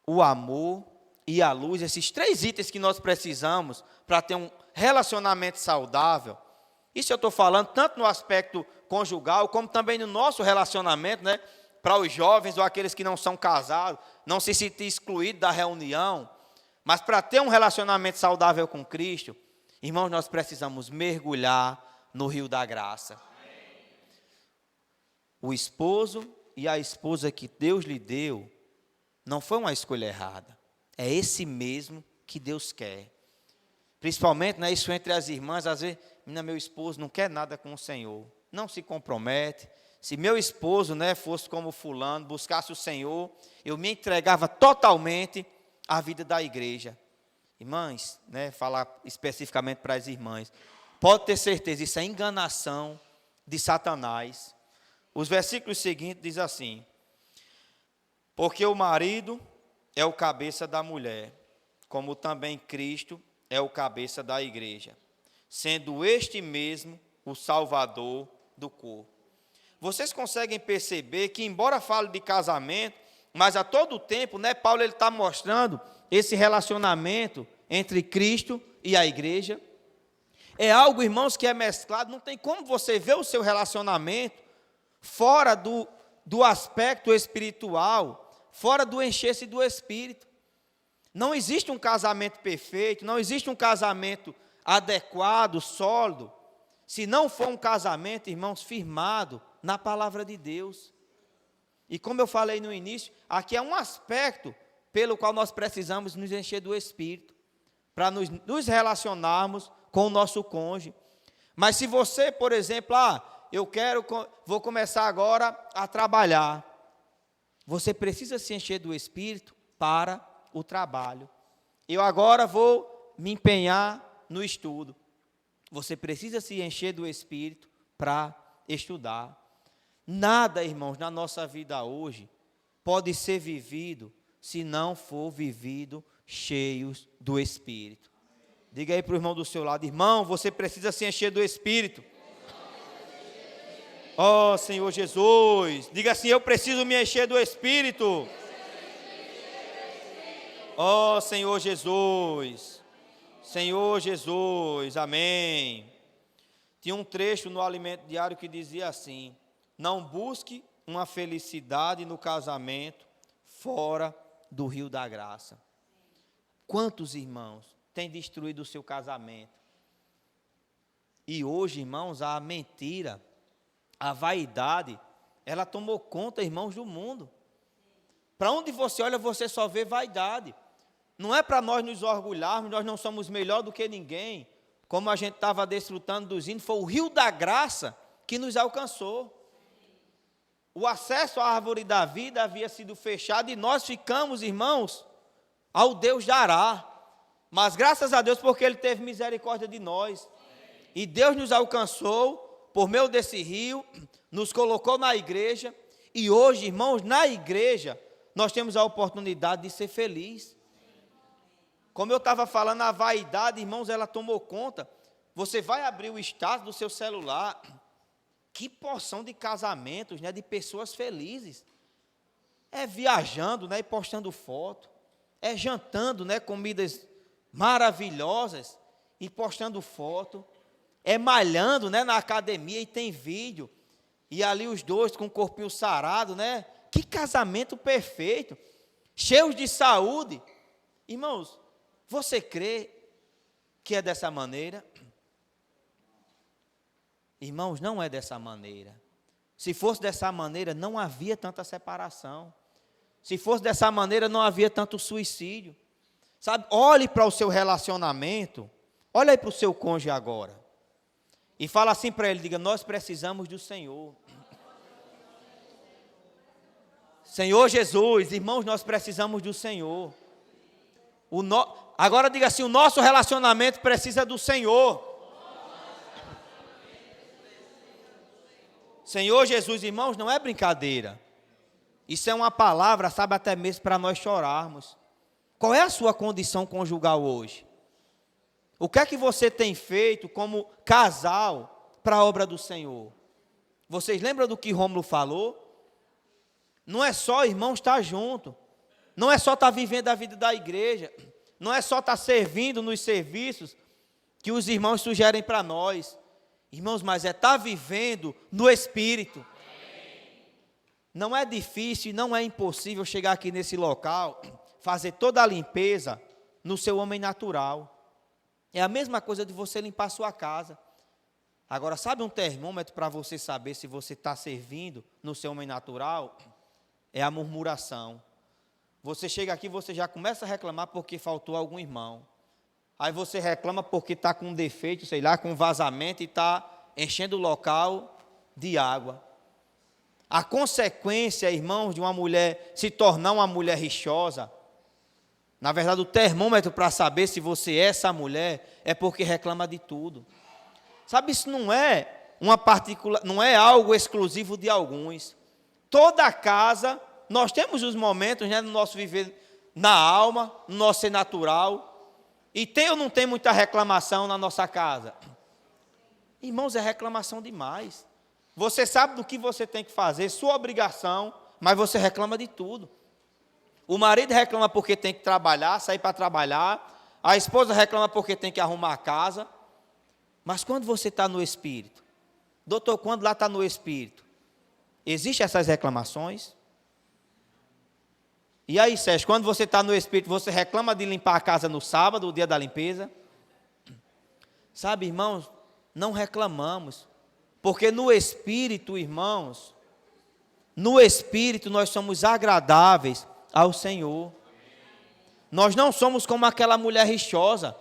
o amor e a luz, esses 3 itens que nós precisamos para ter um relacionamento saudável. Isso eu estou falando tanto no aspecto conjugal, como também no nosso relacionamento, né? Para os jovens ou aqueles que não são casados, não se sentir excluído da reunião. Mas para ter um relacionamento saudável com Cristo, irmãos, nós precisamos mergulhar no rio da graça. O esposo e a esposa que Deus lhe deu, não foi uma escolha errada. É esse mesmo que Deus quer. Principalmente, né, isso entre as irmãs, às vezes, meu esposo não quer nada com o Senhor, não se compromete. Se meu esposo, né, fosse como fulano, buscasse o Senhor, eu me entregava totalmente à vida da igreja. Irmãs, né, falar especificamente para as irmãs, pode ter certeza, isso é enganação de Satanás. Os versículos seguintes dizem assim: porque o marido é o cabeça da mulher, como também Cristo é o cabeça da igreja, sendo este mesmo o Salvador do corpo. Vocês conseguem perceber que, embora fale de casamento, mas a todo tempo, né, Paulo está mostrando esse relacionamento entre Cristo e a igreja. É algo, irmãos, que é mesclado, não tem como você ver o seu relacionamento fora do aspecto espiritual, fora do encher-se do Espírito. Não existe um casamento perfeito, não existe um casamento adequado, sólido, se não for um casamento, irmãos, firmado na palavra de Deus. E como eu falei no início, aqui é um aspecto pelo qual nós precisamos nos encher do Espírito, para nos relacionarmos com o nosso cônjuge. Mas se você, por exemplo, vou começar agora a trabalhar, você precisa se encher do Espírito para o trabalho. Eu agora vou me empenhar no estudo. Você precisa se encher do Espírito para estudar. Nada, irmãos, na nossa vida hoje pode ser vivido se não for vivido cheios do Espírito. Diga aí para o irmão do seu lado: irmão, você precisa se encher do Espírito. Ó Senhor Jesus, diga assim: eu preciso me encher do Espírito. Ó Senhor Jesus, Senhor Jesus, amém. Tinha um trecho no Alimento Diário que dizia assim: não busque uma felicidade no casamento fora do rio da graça. Quantos irmãos têm destruído o seu casamento? E hoje, irmãos, a mentira, a vaidade, ela tomou conta, irmãos, do mundo. Para onde você olha, você só vê vaidade. Não é para nós nos orgulharmos, nós não somos melhor do que ninguém. Como a gente estava desfrutando dos hinos, foi o rio da graça que nos alcançou. O acesso à árvore da vida havia sido fechado e nós ficamos, irmãos, ao Deus dará. Mas graças a Deus, porque Ele teve misericórdia de nós. E Deus nos alcançou por meio desse rio, nos colocou na igreja. E hoje, irmãos, na igreja, nós temos a oportunidade de ser feliz. Como eu estava falando, a vaidade, irmãos, ela tomou conta. Você vai abrir o status do seu celular. Que porção de casamentos, né, de pessoas felizes. É viajando, né, e postando foto. É jantando, né, comidas maravilhosas e postando foto. É malhando, né, na academia e tem vídeo. E ali os dois com o corpinho sarado, né? Que casamento perfeito. Cheios de saúde. Irmãos, você crê que é dessa maneira? Irmãos, não é dessa maneira. Se fosse dessa maneira, não havia tanta separação. Se fosse dessa maneira, não havia tanto suicídio. Sabe, olhe para o seu relacionamento, olhe aí para o seu cônjuge agora. E fala assim para ele, diga: nós precisamos do Senhor. Senhor Jesus, irmãos, nós precisamos do Senhor. Agora diga assim: o nosso relacionamento precisa do Senhor. Senhor Jesus, irmãos, não é brincadeira. Isso é uma palavra, sabe, até mesmo para nós chorarmos. Qual é a sua condição conjugal hoje? O que é que você tem feito como casal para a obra do Senhor? Vocês lembram do que Rômulo falou? Não é só, irmãos, estar junto. Não é só estar vivendo a vida da igreja. Não é só estar servindo nos serviços que os irmãos sugerem para nós. Irmãos, mas é estar vivendo no Espírito. Não é difícil, não é impossível chegar aqui nesse local, fazer toda a limpeza no seu homem natural. É a mesma coisa de você limpar a sua casa. Agora, sabe um termômetro para você saber se você está servindo no seu homem natural? É a murmuração. Você chega aqui, você já começa a reclamar porque faltou algum irmão. Aí você reclama porque está com um defeito, sei lá, com um vazamento e está enchendo o local de água. A consequência, irmãos, de uma mulher se tornar uma mulher rixosa, na verdade o termômetro para saber se você é essa mulher é porque reclama de tudo. Sabe, isso não é não é algo exclusivo de alguns. Toda casa, nós temos os momentos, né, no nosso viver na alma, no nosso ser natural. E tem ou não tem muita reclamação na nossa casa? Irmãos, é reclamação demais. Você sabe do que você tem que fazer, sua obrigação, mas você reclama de tudo. O marido reclama porque tem que trabalhar, sair para trabalhar. A esposa reclama porque tem que arrumar a casa. Mas quando você está no Espírito, doutor, quando lá está no Espírito, existem essas reclamações? E aí, Sérgio, quando você está no Espírito, você reclama de limpar a casa no sábado, o dia da limpeza? Sabe, irmãos, não reclamamos. Porque no Espírito, irmãos, no Espírito nós somos agradáveis ao Senhor. Nós não somos como aquela mulher rixosa.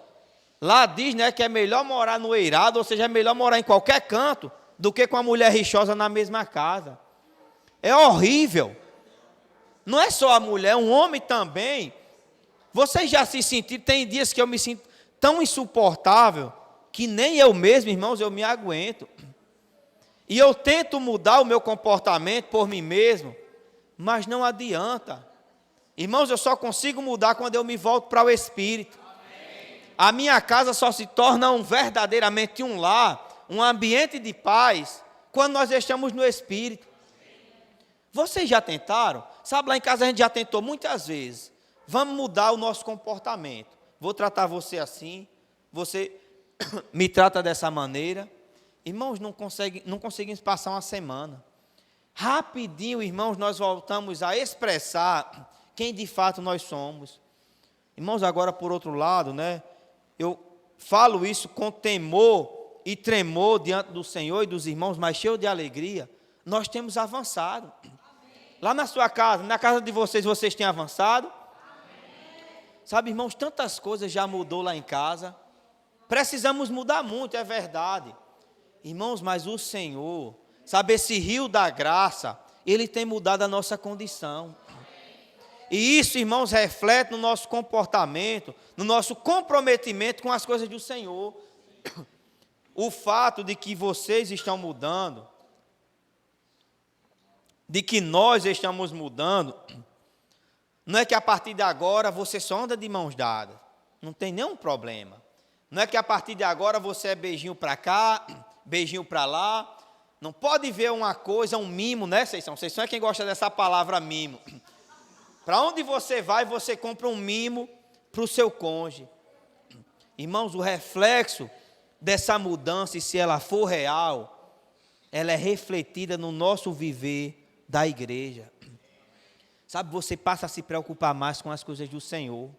Lá diz, né, que é melhor morar no eirado, ou seja, é melhor morar em qualquer canto, do que com a mulher rixosa na mesma casa. É horrível. Não é só a mulher, um homem também. Vocês já se sentiram, tem dias que eu me sinto tão insuportável, que nem eu mesmo, irmãos, eu me aguento. E eu tento mudar o meu comportamento por mim mesmo, mas não adianta. Irmãos, eu só consigo mudar quando eu me volto para o Espírito. A minha casa só se torna verdadeiramente um lar, um ambiente de paz, quando nós estamos no Espírito. Vocês já tentaram? Sabe, lá em casa a gente já tentou muitas vezes. Vamos mudar o nosso comportamento. Vou tratar você assim, você me trata dessa maneira. Irmãos, não conseguimos passar uma semana. Rapidinho, irmãos, nós voltamos a expressar quem de fato nós somos. Irmãos, agora por outro lado, né? Eu falo isso com temor e tremor diante do Senhor e dos irmãos, mas cheio de alegria. Nós temos avançado. Lá na sua casa, na casa de vocês, vocês têm avançado? Sabe, irmãos, tantas coisas já mudou lá em casa. Precisamos mudar muito, é verdade. Irmãos, mas o Senhor, sabe, esse rio da graça, Ele tem mudado a nossa condição. E isso, irmãos, reflete no nosso comportamento, no nosso comprometimento com as coisas do Senhor. O fato de que vocês estão mudando, de que nós estamos mudando, não é que a partir de agora você só anda de mãos dadas, não tem nenhum problema. Não é que a partir de agora você é beijinho para cá, beijinho para lá. Não pode ver uma coisa, um mimo, né, Seição? Seição é quem gosta dessa palavra mimo. Para onde você vai, você compra um mimo para o seu cônjuge. Irmãos, o reflexo dessa mudança, e se ela for real, ela é refletida no nosso viver da igreja. Sabe, você passa a se preocupar mais com as coisas do Senhor.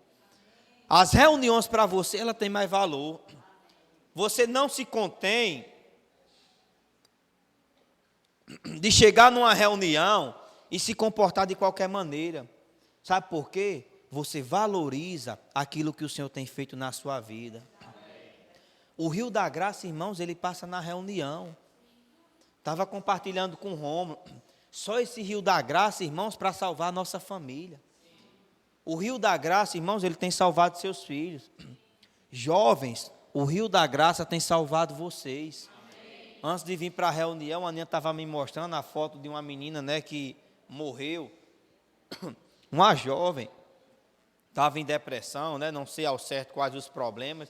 As reuniões para você, ela tem mais valor. Você não se contém de chegar numa reunião e se comportar de qualquer maneira. Sabe por quê? Você valoriza aquilo que o Senhor tem feito na sua vida. O rio da graça, irmãos, ele passa na reunião. Estava compartilhando com o Rômulo. Só esse rio da graça, irmãos, para salvar a nossa família. O rio da graça, irmãos, ele tem salvado seus filhos. Jovens, o rio da graça tem salvado vocês. Antes de vir para a reunião, a Aninha estava me mostrando a foto de uma menina, né, que morreu. Uma jovem, estava em depressão, né, não sei ao certo quais os problemas,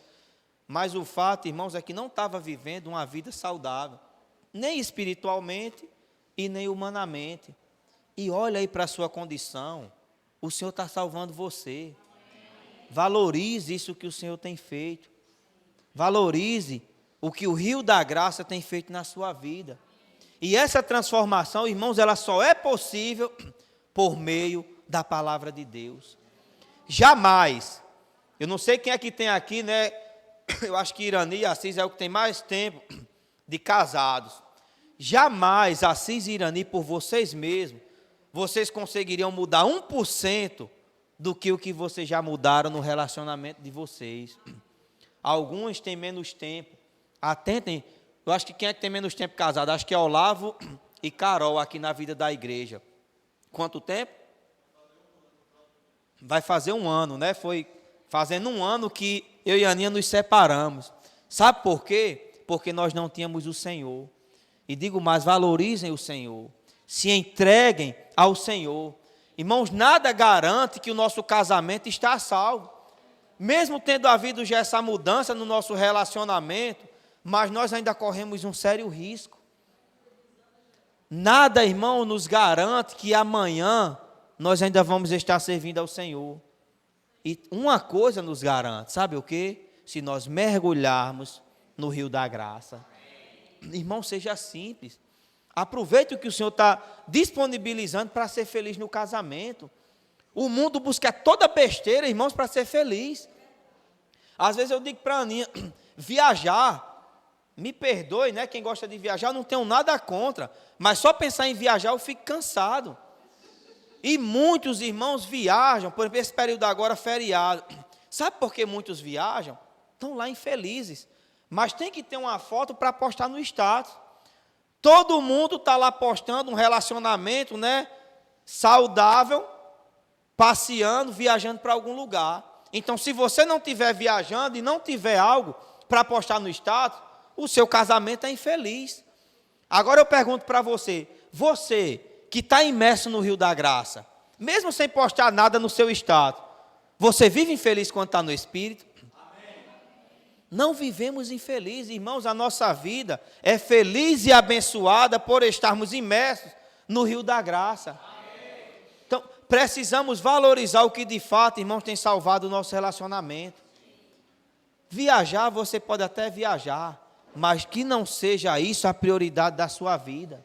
mas o fato, irmãos, é que não estava vivendo uma vida saudável, nem espiritualmente e nem humanamente. E olha aí para a sua condição, o Senhor está salvando você. Valorize isso que o Senhor tem feito. Valorize o que o rio da graça tem feito na sua vida. E essa transformação, irmãos, ela só é possível por meio da palavra de Deus. Jamais, eu não sei quem é que tem aqui, né? Eu acho que Irani e Assis é o que tem mais tempo de casados. Jamais, Assis e Irani, por vocês mesmos, vocês conseguiriam mudar 1% do que o que vocês já mudaram no relacionamento de vocês. Alguns têm menos tempo. Atentem, eu acho que quem é que tem menos tempo casado? Acho que é Olavo e Carol aqui na vida da igreja. Quanto tempo? Vai fazer 1 ano, né? Foi fazendo 1 ano que eu e a Aninha nos separamos. Sabe por quê? Porque nós não tínhamos o Senhor. E digo mais, valorizem o Senhor. Se entreguem ao Senhor. Irmãos, nada garante que o nosso casamento está salvo. Mesmo tendo havido já essa mudança no nosso relacionamento, mas nós ainda corremos um sério risco. Nada, irmão, nos garante que amanhã nós ainda vamos estar servindo ao Senhor. E uma coisa nos garante, sabe o quê? Se nós mergulharmos no rio da graça. Irmão, seja simples. Aproveite o que o Senhor está disponibilizando para ser feliz no casamento. O mundo busca toda besteira, irmãos, para ser feliz. Às vezes eu digo para a Aninha, viajar, me perdoe, né? Quem gosta de viajar, não tenho nada contra. Mas só pensar em viajar eu fico cansado. E muitos irmãos viajam, por exemplo, esse período agora, feriado. Sabe por que muitos viajam? Estão lá infelizes. Mas tem que ter uma foto para postar no status. Todo mundo está lá postando um relacionamento, né, saudável, passeando, viajando para algum lugar. Então, se você não estiver viajando e não tiver algo para postar no status, o seu casamento é infeliz. Agora eu pergunto para você, você que está imerso no rio da graça, mesmo sem postar nada no seu status, você vive infeliz quando está no Espírito? Não vivemos infelizes, irmãos, a nossa vida é feliz e abençoada por estarmos imersos no rio da graça. Então, precisamos valorizar o que de fato, irmãos, tem salvado o nosso relacionamento. Viajar, você pode até viajar, mas que não seja isso a prioridade da sua vida.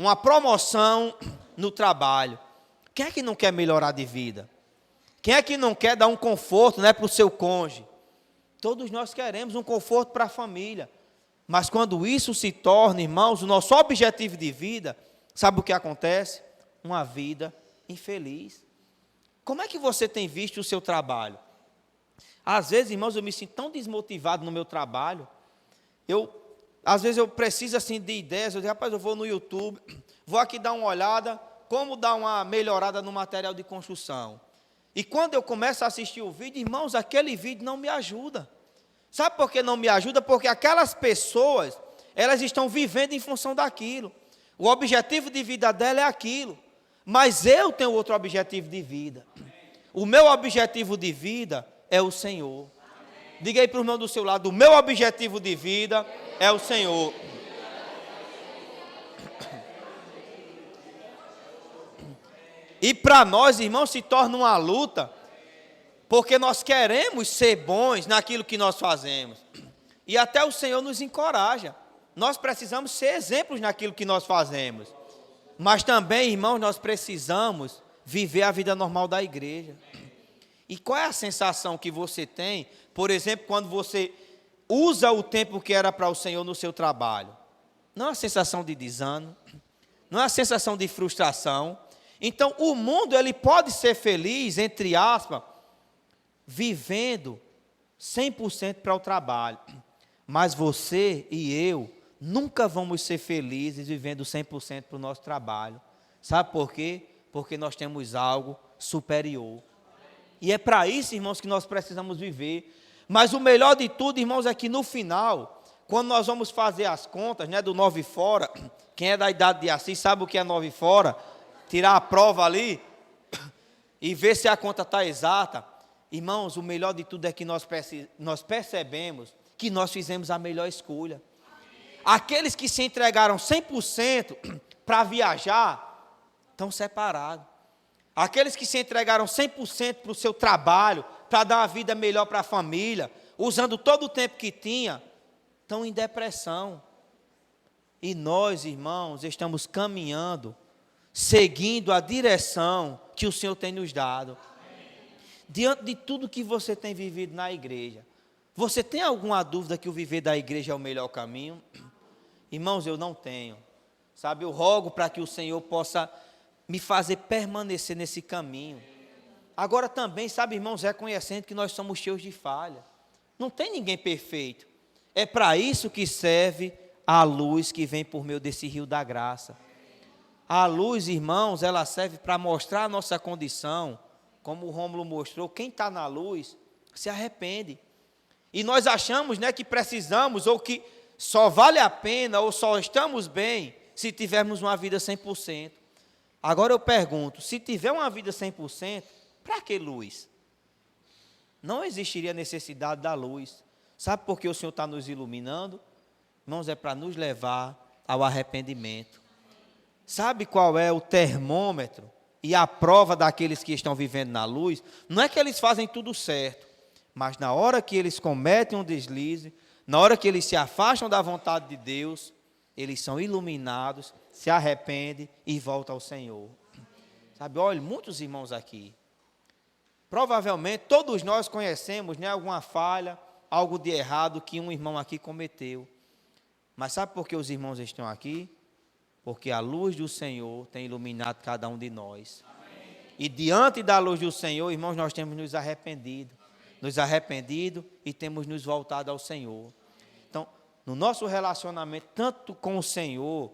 Uma promoção no trabalho. Quem é que não quer melhorar de vida? Quem é que não quer dar um conforto, né, para o seu cônjuge? Todos nós queremos um conforto para a família. Mas quando isso se torna, irmãos, o nosso objetivo de vida, sabe o que acontece? Uma vida infeliz. Como é que você tem visto o seu trabalho? Às vezes, irmãos, eu me sinto tão desmotivado no meu trabalho. Às vezes eu preciso assim de ideias. Eu digo, rapaz, eu vou no YouTube, vou aqui dar uma olhada, como dar uma melhorada no material de construção. E quando eu começo a assistir o vídeo, irmãos, aquele vídeo não me ajuda. Sabe por que não me ajuda? Porque aquelas pessoas, elas estão vivendo em função daquilo. O objetivo de vida dela é aquilo. Mas eu tenho outro objetivo de vida. O meu objetivo de vida é o Senhor. Diga aí para o irmão do seu lado, o meu objetivo de vida é o Senhor. E para nós, irmãos, se torna uma luta, porque nós queremos ser bons naquilo que nós fazemos. E até o Senhor nos encoraja. Nós precisamos ser exemplos naquilo que nós fazemos. Mas também, irmãos, nós precisamos viver a vida normal da igreja. E qual é a sensação que você tem, por exemplo, quando você usa o tempo que era para o Senhor no seu trabalho? Não é uma sensação de desânimo, não é uma sensação de frustração. Então, o mundo, ele pode ser feliz, entre aspas, vivendo 100% para o trabalho. Mas você e eu nunca vamos ser felizes vivendo 100% para o nosso trabalho. Sabe por quê? Porque nós temos algo superior. E é para isso, irmãos, que nós precisamos viver. Mas o melhor de tudo, irmãos, é que no final, quando nós vamos fazer as contas, né, do 9 fora, quem é da idade de Assis sabe o que é 9 fora, tirar a prova ali e ver se a conta está exata. Irmãos, o melhor de tudo é que nós percebemos que nós fizemos a melhor escolha. Aqueles que se entregaram 100% para viajar, estão separados. Aqueles que se entregaram 100% para o seu trabalho, para dar uma vida melhor para a família, usando todo o tempo que tinha, estão em depressão. E nós, irmãos, estamos caminhando, seguindo a direção que o Senhor tem nos dado. Diante de tudo que você tem vivido na igreja, você tem alguma dúvida que o viver da igreja é o melhor caminho? Irmãos, eu não tenho. Sabe, eu rogo para que o Senhor possa me fazer permanecer nesse caminho. Agora também, sabe, irmãos, reconhecendo que nós somos cheios de falha. Não tem ninguém perfeito. É para isso que serve a luz que vem por meio desse rio da graça. A luz, irmãos, ela serve para mostrar a nossa condição. Como o Rômulo mostrou, quem está na luz se arrepende. E nós achamos, né, que precisamos, ou que só vale a pena, ou só estamos bem, se tivermos uma vida 100%. Agora eu pergunto, se tiver uma vida 100%, para que luz? Não existiria necessidade da luz. Sabe por que o Senhor está nos iluminando? Irmãos, é para nos levar ao arrependimento. Sabe qual é o termômetro e a prova daqueles que estão vivendo na luz? Não é que eles fazem tudo certo, mas na hora que eles cometem um deslize, na hora que eles se afastam da vontade de Deus, eles são iluminados, se arrependem e voltam ao Senhor. Sabe, olha, muitos irmãos aqui, provavelmente todos nós conhecemos, né, alguma falha, algo de errado que um irmão aqui cometeu. Mas sabe por que os irmãos estão aqui? Porque a luz do Senhor tem iluminado cada um de nós. Amém. E diante da luz do Senhor, irmãos, nós temos nos arrependido e temos nos voltado ao Senhor. Então, no nosso relacionamento, tanto com o Senhor,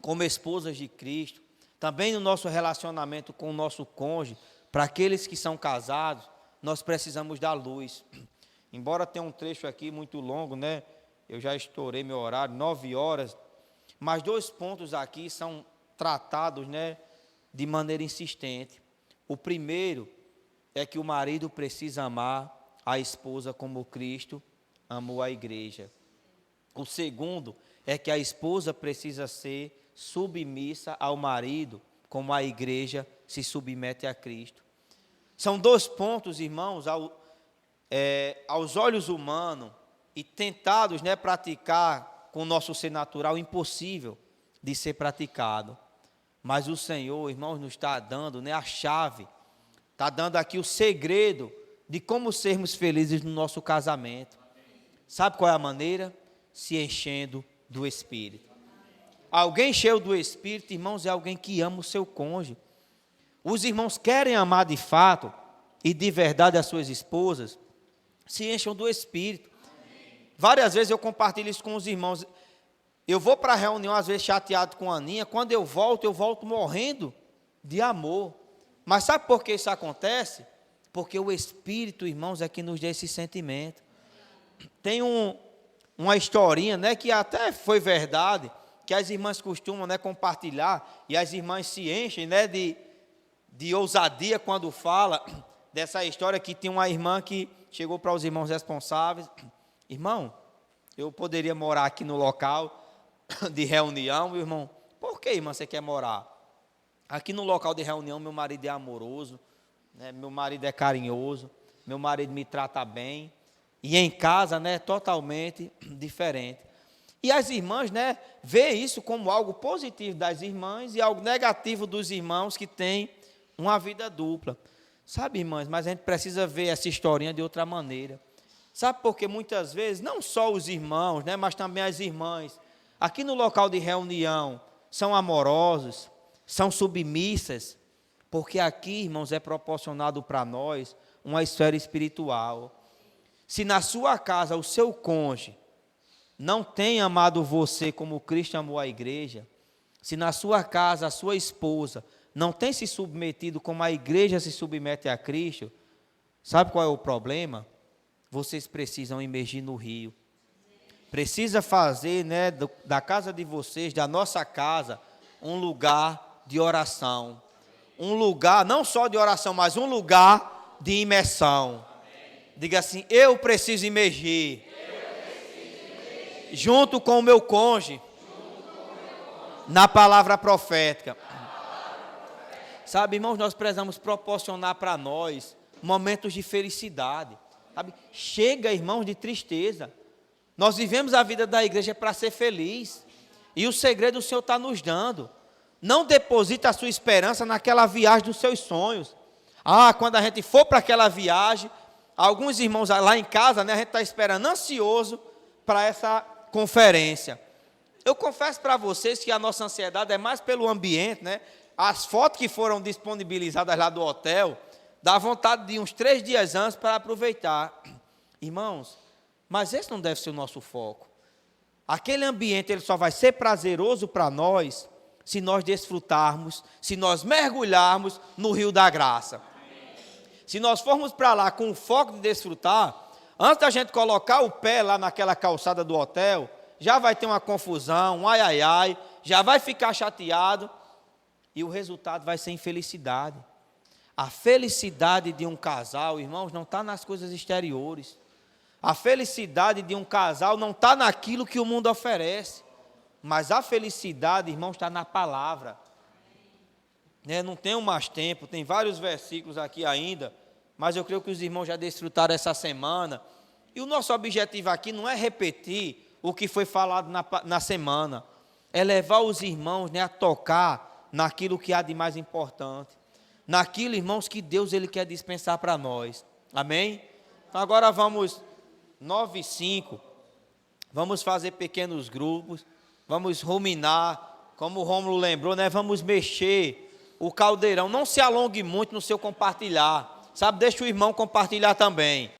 como esposas de Cristo, também no nosso relacionamento com o nosso cônjuge, para aqueles que são casados, nós precisamos da luz. Embora tenha um trecho aqui muito longo, né? Eu já estourei meu horário, 9 horas, mas 2 pontos aqui são tratados, né, de maneira insistente. O primeiro é que o marido precisa amar a esposa como Cristo amou a igreja. O segundo é que a esposa precisa ser submissa ao marido, como a igreja se submete a Cristo. São dois pontos, irmãos, aos olhos humanos e tentados, né, praticar com o nosso ser natural, impossível de ser praticado. Mas o Senhor, irmãos, nos está dando, né, a chave, está dando aqui o segredo de como sermos felizes no nosso casamento. Sabe qual é a maneira? Se enchendo do Espírito. Alguém cheio do Espírito, irmãos, é alguém que ama o seu cônjuge. Os irmãos querem amar de fato e de verdade as suas esposas, se encham do Espírito. Várias vezes eu compartilho isso com os irmãos. Eu vou para a reunião, às vezes chateado com a Aninha, quando eu volto morrendo de amor. Mas sabe por que isso acontece? Porque o Espírito, irmãos, é que nos dá esse sentimento. Tem uma historinha, né, que até foi verdade, que as irmãs costumam, né, compartilhar, e as irmãs se enchem, né, de ousadia quando fala dessa história, que tem uma irmã que chegou para os irmãos responsáveis: irmão, eu poderia morar aqui no local de reunião? Meu irmão: por que, irmã, você quer morar? Aqui no local de reunião meu marido é amoroso, né, meu marido é carinhoso, meu marido me trata bem, e em casa, né, totalmente diferente. E as irmãs, né, vê isso como algo positivo das irmãs e algo negativo dos irmãos que têm uma vida dupla. Sabe, irmãs, mas a gente precisa ver essa historinha de outra maneira. Sabe por que muitas vezes, não só os irmãos, né, mas também as irmãs, aqui no local de reunião, são amorosos, são submissas? Porque aqui, irmãos, é proporcionado para nós uma esfera espiritual. Se na sua casa o seu cônjuge não tem amado você como Cristo amou a igreja, se na sua casa a sua esposa não tem se submetido como a igreja se submete a Cristo, sabe qual é o problema? Vocês precisam imergir no rio. Precisa fazer, né, da casa de vocês, da nossa casa, um lugar de oração. Um lugar, não só de oração, mas um lugar de imersão. Diga assim: eu preciso imergir. Junto com o meu cônjuge. Na palavra profética. Sabe, irmãos, nós precisamos proporcionar para nós momentos de felicidade. Sabe? Chega, irmãos, de tristeza. Nós vivemos a vida da igreja para ser feliz. E o segredo o Senhor está nos dando. Não deposita a sua esperança naquela viagem dos seus sonhos. Quando a gente for para aquela viagem, alguns irmãos lá em casa, né, a gente está esperando ansioso para essa conferência. Eu confesso para vocês que a nossa ansiedade é mais pelo ambiente, né? As fotos que foram disponibilizadas lá do hotel, dá vontade de ir uns 3 dias antes para aproveitar. Irmãos, mas esse não deve ser o nosso foco. Aquele ambiente ele só vai ser prazeroso para nós se nós desfrutarmos, se nós mergulharmos no rio da graça. Se nós formos para lá com o foco de desfrutar, antes da gente colocar o pé lá naquela calçada do hotel, já vai ter uma confusão, um ai, já vai ficar chateado, e o resultado vai ser infelicidade. A felicidade de um casal, irmãos, não está nas coisas exteriores. A felicidade de um casal não está naquilo que o mundo oferece. Mas a felicidade, irmãos, está na palavra. Não tenho mais tempo, tem vários versículos aqui ainda, mas eu creio que os irmãos já desfrutaram essa semana. E o nosso objetivo aqui não é repetir o que foi falado na semana, é levar os irmãos, né, a tocar naquilo que há de mais importante, naquilo, irmãos, que Deus ele quer dispensar para nós. Amém? Então agora vamos, 9:05, vamos fazer pequenos grupos, vamos ruminar, como o Rômulo lembrou, né? Vamos mexer o caldeirão. Não se alongue muito no seu compartilhar, sabe? Deixa o irmão compartilhar também.